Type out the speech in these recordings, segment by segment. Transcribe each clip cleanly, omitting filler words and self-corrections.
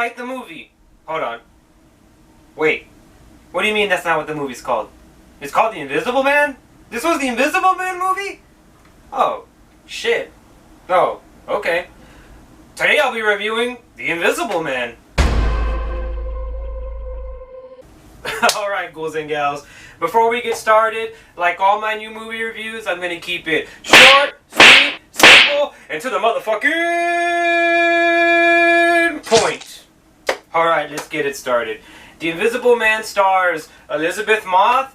like the movie. Hold on. Wait. What do you mean that's not what the movie's called? It's called The Invisible Man? This was the Invisible Man movie? Oh, shit. Oh, okay. Today I'll be reviewing The Invisible Man. Alright, ghouls and gals. Before we get started, like all my new movie reviews, I'm gonna keep it short, sweet, simple, and to the motherfucking point. Alright, let's get it started. The Invisible Man stars Elizabeth Moss.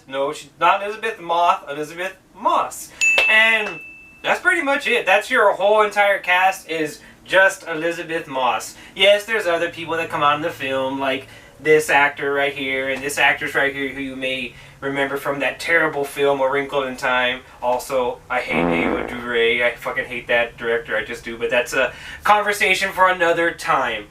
No, she's not Elizabeth Moss. And that's pretty much it. That's your whole entire cast is just Elizabeth Moss. Yes, there's other people that come out in the film, like this actor right here and this actress right here who you may remember from that terrible film A Wrinkle in Time. Also, I hate Ava DuVernay. I fucking hate that director. I just do. But that's a conversation for another time.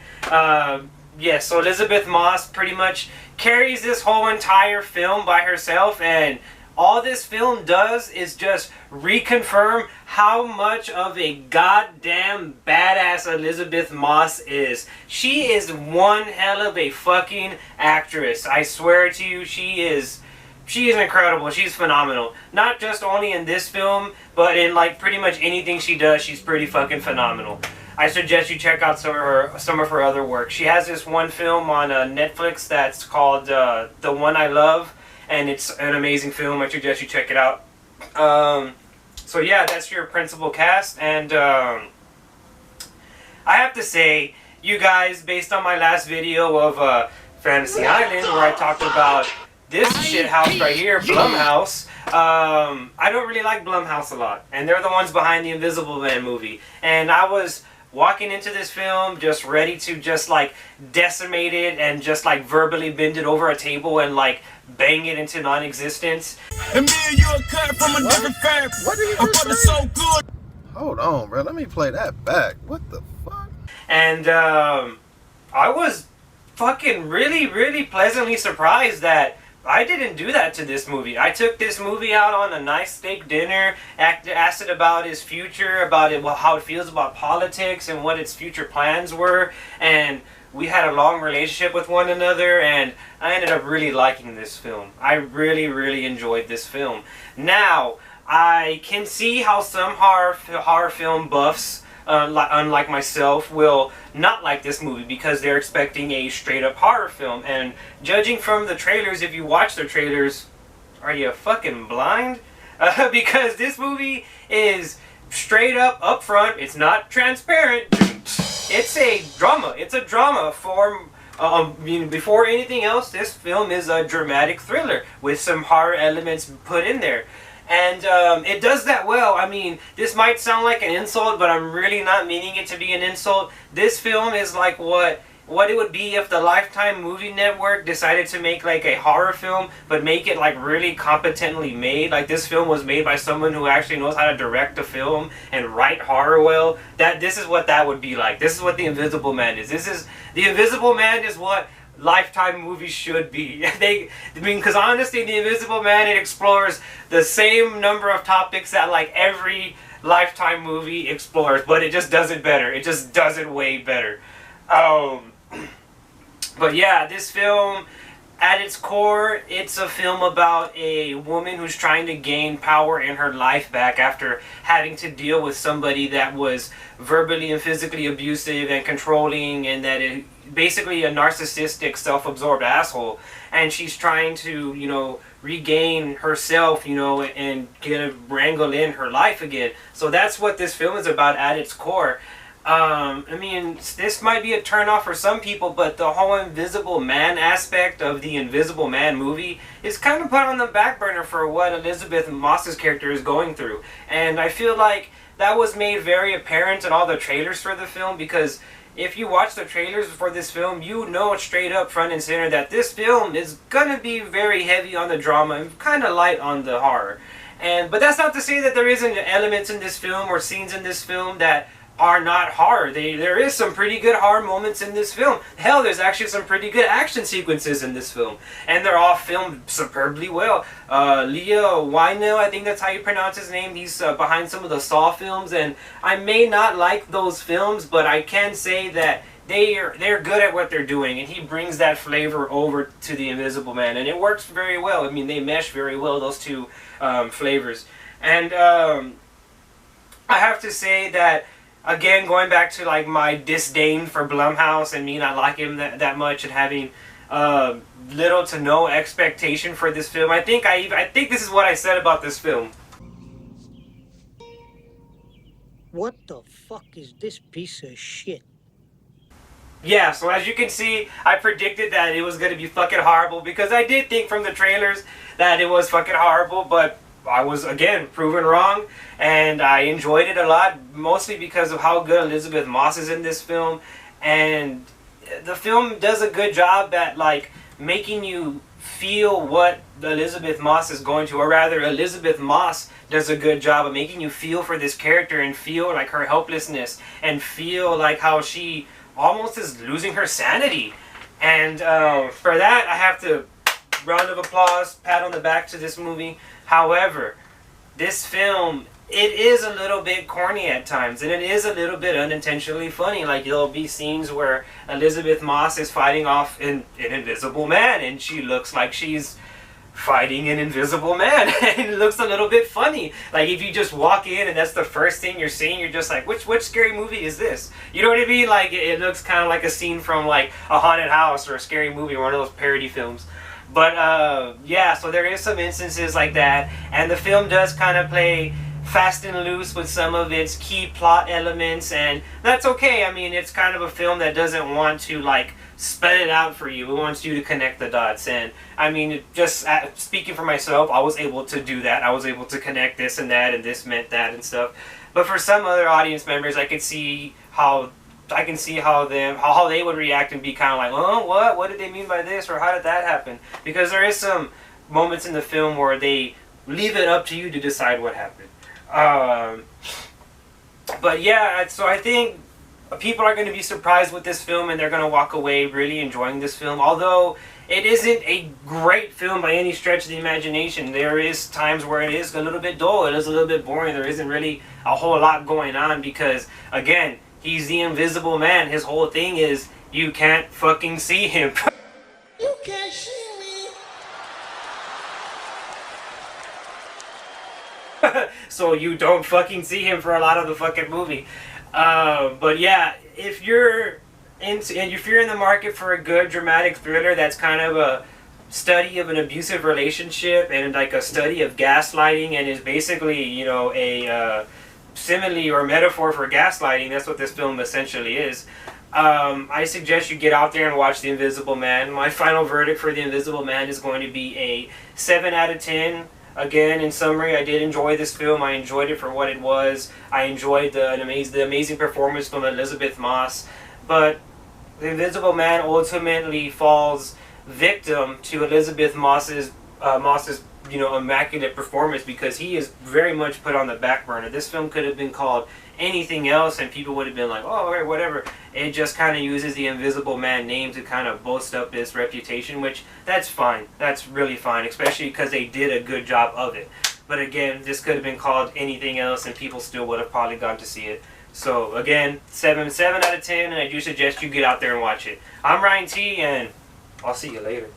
Yes, so Elizabeth Moss pretty much carries this whole entire film by herself, and all this film does is just reconfirm how much of a goddamn badass Elizabeth Moss is. She is one hell of a fucking actress. I swear to you, she is incredible. She's phenomenal. Not just only in this film, but in like pretty much anything she does, she's pretty fucking phenomenal. I suggest you check out some of her other work. She has this one film on Netflix that's called The One I Love, and it's an amazing film. I suggest you check it out. So yeah, that's your principal cast, and I have to say, you guys, based on my last video of Fantasy Island, where I talked about this shit house right here, Blumhouse, I don't really like Blumhouse a lot, and they're the ones behind the Invisible Man movie, and I was walking into this film just ready to just like decimate it and just like verbally bend it over a table and like bang it into non-existence. And me and you are cut from a different fabric. What did you I put it so good. Hold on, bro. Let me play that back. What the fuck? And I was fucking really pleasantly surprised that I didn't do that to this movie. I took this movie out on a nice steak dinner, asked it about its future, about it, well, how it feels about politics and what its future plans were, and we had a long relationship with one another, and I ended up really liking this film. I really enjoyed this film. Now, I can see how some horror film buffs, unlike myself, will not like this movie because they're expecting a straight up horror film. And judging from the trailers, if you watch the trailers, are you fucking blind? Because this movie is straight up front. It's not transparent. It's a drama. It's a drama form. Before anything else, this film is a dramatic thriller with some horror elements put in there. And it does that well. I mean, this might sound like an insult, but I'm really not meaning it to be an insult. This film is like what it would be if the Lifetime Movie Network decided to make like a horror film, but make it like really competently made. Like this film was made by someone who actually knows how to direct a film and write horror well. This is what that would be like. This is what The Invisible Man is. The Invisible Man is what Lifetime movies should be. Because honestly, The Invisible Man, it explores the same number of topics that like every Lifetime movie explores, but it just does it better. It just does it way better. But yeah, this film, at its core, it's a film about a woman who's trying to gain power in her life back after having to deal with somebody that was verbally and physically abusive and controlling, and that it basically a narcissistic, self-absorbed asshole. And she's trying to, regain herself, and get a wrangle in her life again. So that's what this film is about at its core. I mean, this might be a turnoff for some people, but the whole Invisible Man aspect of the Invisible Man movie is kind of put on the back burner for what Elizabeth Moss's character is going through. And I feel like that was made very apparent in all the trailers for the film, because if you watch the trailers for this film, you know straight up front and center that this film is gonna be very heavy on the drama and kind of light on the horror. But that's not to say that there isn't elements in this film or scenes in this film that are not horror. There is some pretty good horror moments in this film. Hell, there's actually some pretty good action sequences in this film, and they're all filmed superbly well. Leo Wynell, I think that's how you pronounce his name. He's behind some of the Saw films, and I may not like those films, but I can say that they're good at what they're doing, and he brings that flavor over to the Invisible Man, and it works very well. I mean, they mesh very well, those two flavors. And I have to say that, again, going back to like my disdain for Blumhouse and me not liking him that much and having little to no expectation for this film, I think this is what I said about this film. What the fuck is this piece of shit? Yeah, so as you can see, I predicted that it was going to be fucking horrible because I did think from the trailers that it was fucking horrible, but I was, again, proven wrong, and I enjoyed it a lot, mostly because of how good Elizabeth Moss is in this film, and the film does a good job at, like, making you feel what Elizabeth Moss is going to, or rather, Elizabeth Moss does a good job of making you feel for this character and feel, like, her helplessness, and feel, like, how she almost is losing her sanity, and for that, I have to, round of applause, pat on the back to this movie. However, this film, it is a little bit corny at times, and it is a little bit unintentionally funny. Like, there'll be scenes where Elizabeth Moss is fighting off an invisible man, and she looks like she's fighting an invisible man, and it looks a little bit funny. Like, if you just walk in and that's the first thing you're seeing, you're just like, which scary movie is this? You know what I mean? Like, it looks kind of like a scene from, like, a haunted house or a scary movie or one of those parody films. But, yeah, so there is some instances like that, and the film does kind of play fast and loose with some of its key plot elements, and that's okay. I mean, it's kind of a film that doesn't want to, like, spell it out for you. It wants you to connect the dots, and, I mean, just speaking for myself, I was able to do that. I was able to connect this and that, and this meant that and stuff. But for some other audience members, I could see how they would react and be kind of like, oh, what did they mean by this, or how did that happen? Because there is some moments in the film where they leave it up to you to decide what happened. But yeah, so I think people are going to be surprised with this film, and they're going to walk away really enjoying this film. Although it isn't a great film by any stretch of the imagination. There is times where it is a little bit dull, it is a little bit boring, there isn't really a whole lot going on because, again, he's the Invisible Man. His whole thing is, you can't fucking see him. You can't see me. So you don't fucking see him for a lot of the fucking movie. But yeah, if you're in the market for a good dramatic thriller that's kind of a study of an abusive relationship and like a study of gaslighting and is basically, you know, a simile or metaphor for gaslighting, that's what this film essentially is. I suggest you get out there and watch The Invisible Man. My final verdict for The Invisible Man is going to be a 7 out of 10. Again, in summary, I did enjoy this film. I enjoyed it for what it was. I enjoyed the amazing performance from Elizabeth Moss. But The Invisible Man ultimately falls victim to Elizabeth Moss's immaculate performance because he is very much put on the back burner. This film could have been called anything else and people would have been like, oh, whatever. It just kind of uses the Invisible Man name to kind of boast up its reputation, which that's fine. That's really fine, especially because they did a good job of it. But again, this could have been called anything else and people still would have probably gone to see it. So again, 7 out of 10, and I do suggest you get out there and watch it. I'm Ryan T, and I'll see you later.